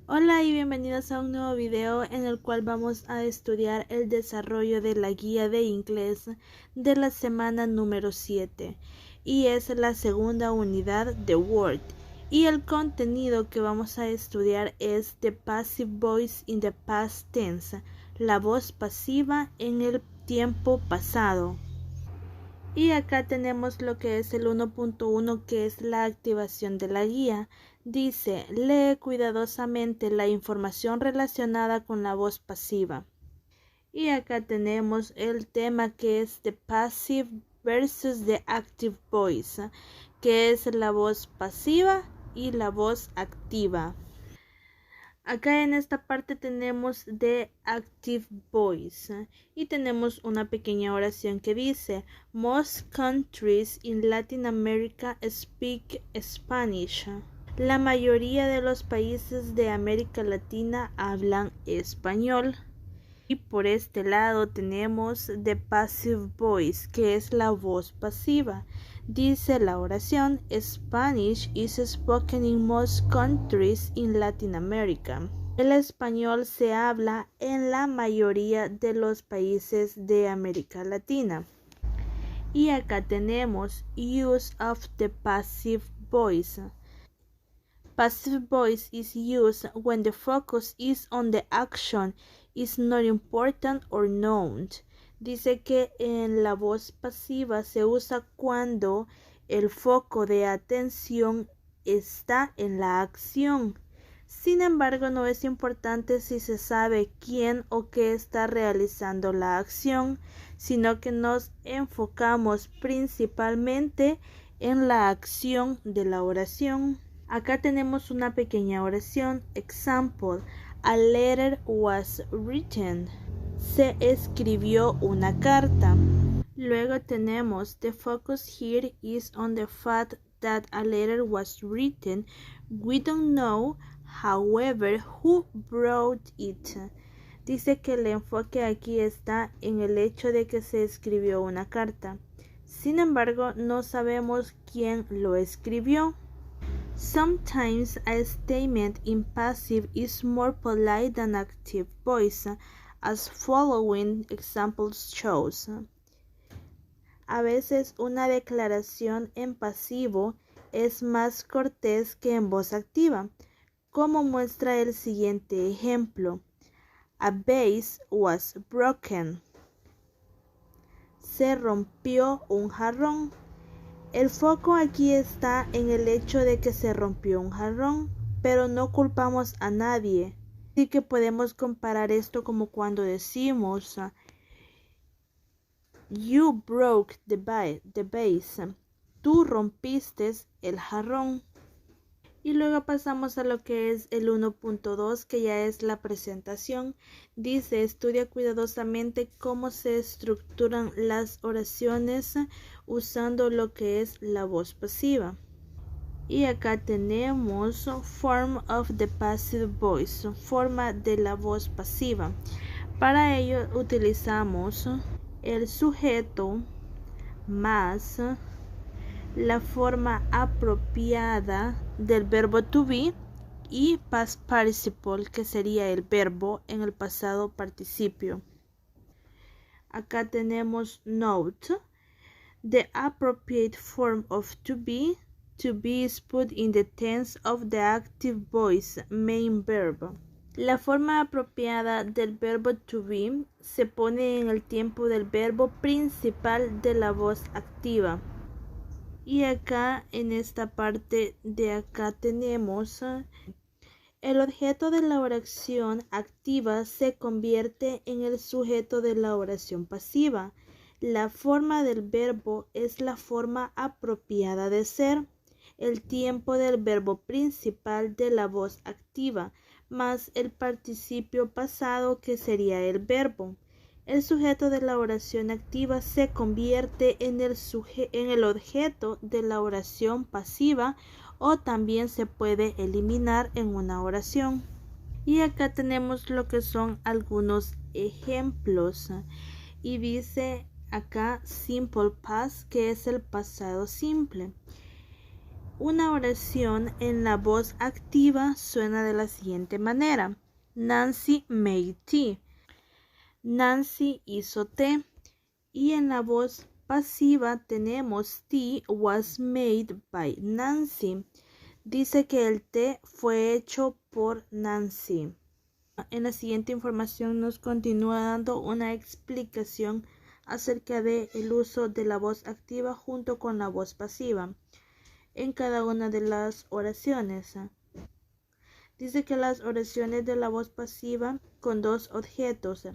Hola y bienvenidos a un nuevo video en el cual vamos a estudiar el desarrollo de la guía de inglés de la semana número 7 y es la segunda unidad de Word y el contenido que vamos a estudiar es The Passive Voice in the Past Tense, la voz pasiva en el tiempo pasado. Y acá tenemos lo que es el 1.1, que es la activación de la guía. Dice, lee cuidadosamente la información relacionada con la voz pasiva. Y acá tenemos el tema que es the passive versus the active voice, que es la voz pasiva y la voz activa. Acá en esta parte tenemos the active voice y tenemos una pequeña oración que dice most countries in Latin America speak Spanish. La mayoría de los países de América Latina hablan español. Y por este lado tenemos the passive voice, que es la voz pasiva. Dice la oración, Spanish is spoken in most countries in Latin America. El español se habla en la mayoría de los países de América Latina. Y acá tenemos use of the passive voice. Passive voice is used when the focus is on the action is not important or known. Dice que en la voz pasiva se usa cuando el foco de atención está en la acción. Sin embargo, no es importante si se sabe quién o qué está realizando la acción, sino que nos enfocamos principalmente en la acción de la oración. Acá tenemos una pequeña oración. Example, a letter was written. Se escribió una carta. Luego tenemos the focus here is on the fact that a letter was written. We don't know, however, who wrote it. Dice que el enfoque aquí está en el hecho de que se escribió una carta. Sin embargo, no sabemos quién lo escribió. Sometimes a statement in passive is more polite than active voice, as following examples shows. A veces una declaración en pasivo es más cortés que en voz activa, como muestra el siguiente ejemplo. A vase was broken. Se rompió un jarrón. El foco aquí está en el hecho de que se rompió un jarrón, pero no culpamos a nadie. Así que podemos comparar esto como cuando decimos You broke the vase. Tú rompiste el jarrón. Y luego pasamos a lo que es el 1.2, que ya es la presentación. Dice, estudia cuidadosamente cómo se estructuran las oraciones usando lo que es la voz pasiva. Y acá tenemos form of the passive voice, forma de la voz pasiva. Para ello utilizamos el sujeto más la forma apropiada del verbo to be y past participle, que sería el verbo en el pasado participio. Acá tenemos note, the appropriate form of to be is put in the tense of the active voice main verb. La forma apropiada del verbo to be se pone en el tiempo del verbo principal de la voz activa. Y acá en esta parte de acá tenemos el objeto de la oración activa se convierte en el sujeto de la oración pasiva. La forma del verbo es la forma apropiada de ser. El tiempo del verbo principal de la voz activa más el participio pasado, que sería el verbo. El sujeto de la oración activa se convierte en el objeto de la oración pasiva, o también se puede eliminar en una oración. Y acá tenemos lo que son algunos ejemplos. Y dice acá simple past, que es el pasado simple. Una oración en la voz activa suena de la siguiente manera. Nancy made tea. Nancy hizo té. Y en la voz pasiva tenemos tea was made by Nancy. Dice que el té fue hecho por Nancy. En la siguiente información nos continúa dando una explicación acerca del uso de la voz activa junto con la voz pasiva en cada una de las oraciones. Dice que las oraciones de la voz pasiva con dos objetos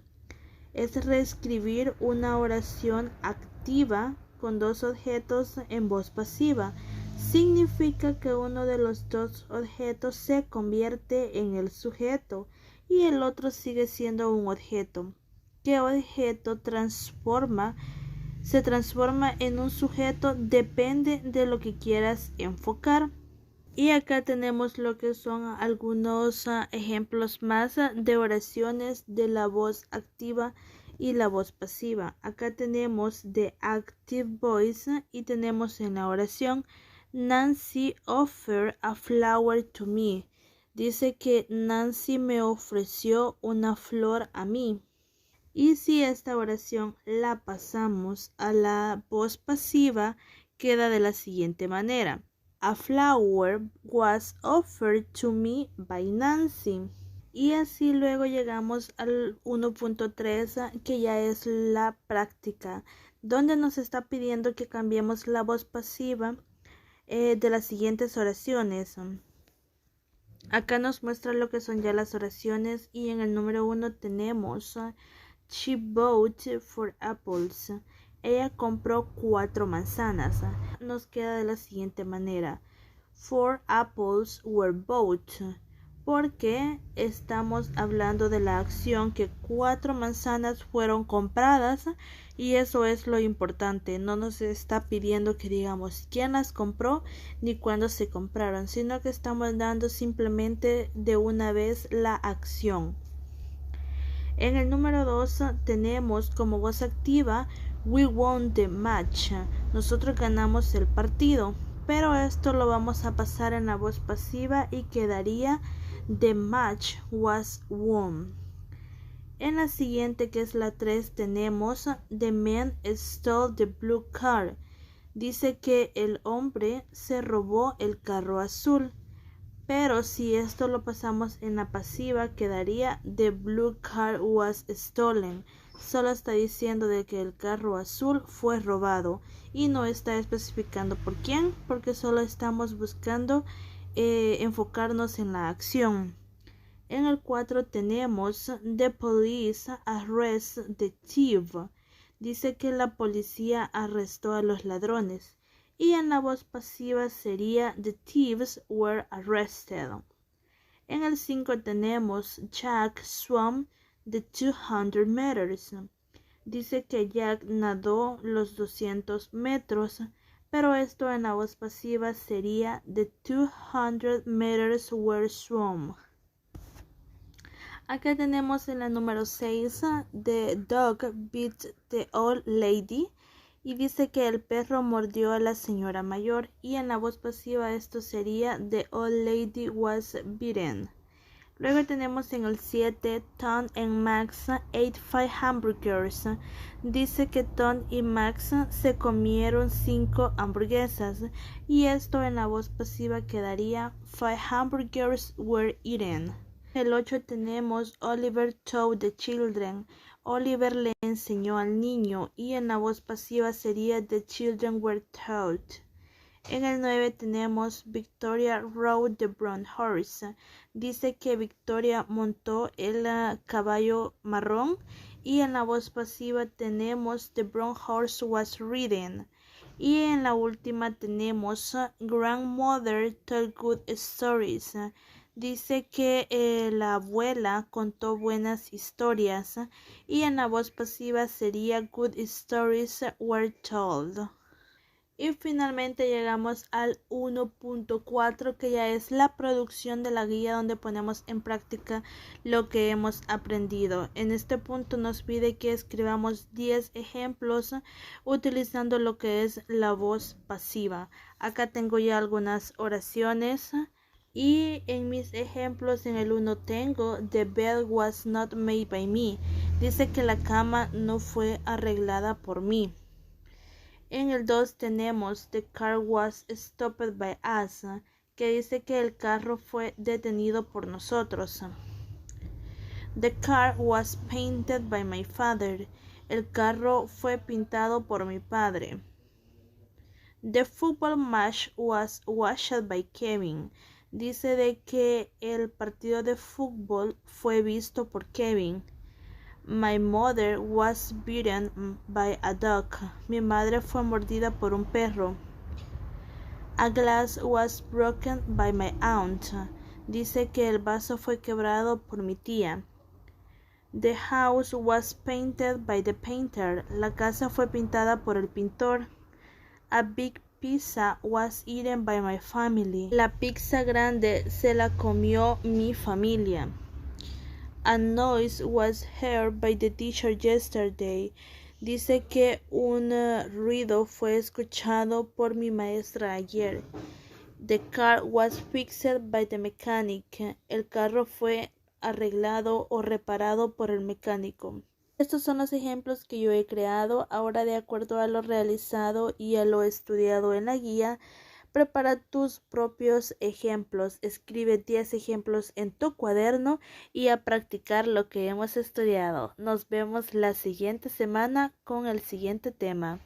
es reescribir una oración activa con dos objetos en voz pasiva. Significa que uno de los dos objetos se convierte en el sujeto y el otro sigue siendo un objeto. ¿Qué objeto se transforma en un sujeto? Depende de lo que quieras enfocar. Y acá tenemos lo que son algunos ejemplos más de oraciones de la voz activa y la voz pasiva. Acá tenemos the active voice y tenemos en la oración Nancy offered a flower to me. Dice que Nancy me ofreció una flor a mí. Y si esta oración la pasamos a la voz pasiva, queda de la siguiente manera. A flower was offered to me by Nancy. Y así luego llegamos al 1.3, que ya es la práctica, donde nos está pidiendo que cambiemos la voz pasiva de las siguientes oraciones. Acá nos muestra lo que son ya las oraciones y en el número 1 tenemos She bought 4 apples. Ella compró 4 manzanas. Nos queda de la siguiente manera. 4 apples were bought. Porque estamos hablando de la acción que 4 manzanas fueron compradas y eso es lo importante. No nos está pidiendo que digamos quién las compró ni cuándo se compraron, sino que estamos dando simplemente de una vez la acción. En el número 2 tenemos como voz activa We won the match. Nosotros ganamos el partido, pero esto lo vamos a pasar en la voz pasiva y quedaría The match was won. En la siguiente, que es la 3, tenemos The man stole the blue car. Dice que el hombre se robó el carro azul. Pero si esto lo pasamos en la pasiva, quedaría The blue car was stolen. Solo está diciendo de que el carro azul fue robado y no está especificando por quién, porque solo estamos buscando enfocarnos en la acción. En el 4 tenemos The police arrest the thief. Dice que la policía arrestó a los ladrones. Y en la voz pasiva sería The thieves were arrested. En el 5 tenemos Jack swam the 200 meters. Dice que Jack nadó los 200 metros, pero esto en la voz pasiva sería The 200 meters were swum. Acá tenemos en la número 6 The dog bit the old lady. Y dice que el perro mordió a la señora mayor. Y en la voz pasiva esto sería The old lady was bitten. Luego tenemos en el 7 Tom and Max ate 5 hamburgers. Dice que Tom y Max se comieron 5 hamburguesas. Y esto en la voz pasiva quedaría 5 hamburgers were eaten. En el 8 tenemos Oliver taught the children. Oliver le enseñó al niño y en la voz pasiva sería The children were taught. En el 9 tenemos Victoria rode the brown horse. Dice que Victoria montó el caballo marrón y en la voz pasiva tenemos The brown horse was ridden. Y en la última tenemos Grandmother told good stories. Dice que la abuela contó buenas historias y en la voz pasiva sería Good stories were told. Y finalmente llegamos al 1.4, que ya es la producción de la guía, donde ponemos en práctica lo que hemos aprendido. En este punto nos pide que escribamos 10 ejemplos utilizando lo que es la voz pasiva. Acá tengo ya algunas oraciones. Y en mis ejemplos, en el 1 tengo The bed was not made by me. Dice que la cama no fue arreglada por mí. En el 2 tenemos The car was stopped by us, que dice que el carro fue detenido por nosotros. The car was painted by my father. El carro fue pintado por mi padre. The football match was watched by Kevin. Dice de que el partido de fútbol fue visto por Kevin. My mother was bitten by a dog. Mi madre fue mordida por un perro. A glass was broken by my aunt. Dice que el vaso fue quebrado por mi tía. The house was painted by the painter. La casa fue pintada por el pintor. A big pizza was eaten by my family. La pizza grande se la comió mi familia. A noise was heard by the teacher yesterday. Dice que un ruido fue escuchado por mi maestra ayer. The car was fixed by the mechanic. El carro fue arreglado o reparado por el mecánico. Estos son los ejemplos que yo he creado. Ahora, de acuerdo a lo realizado y a lo estudiado en la guía, prepara tus propios ejemplos. Escribe 10 ejemplos en tu cuaderno y a practicar lo que hemos estudiado. Nos vemos la siguiente semana con el siguiente tema.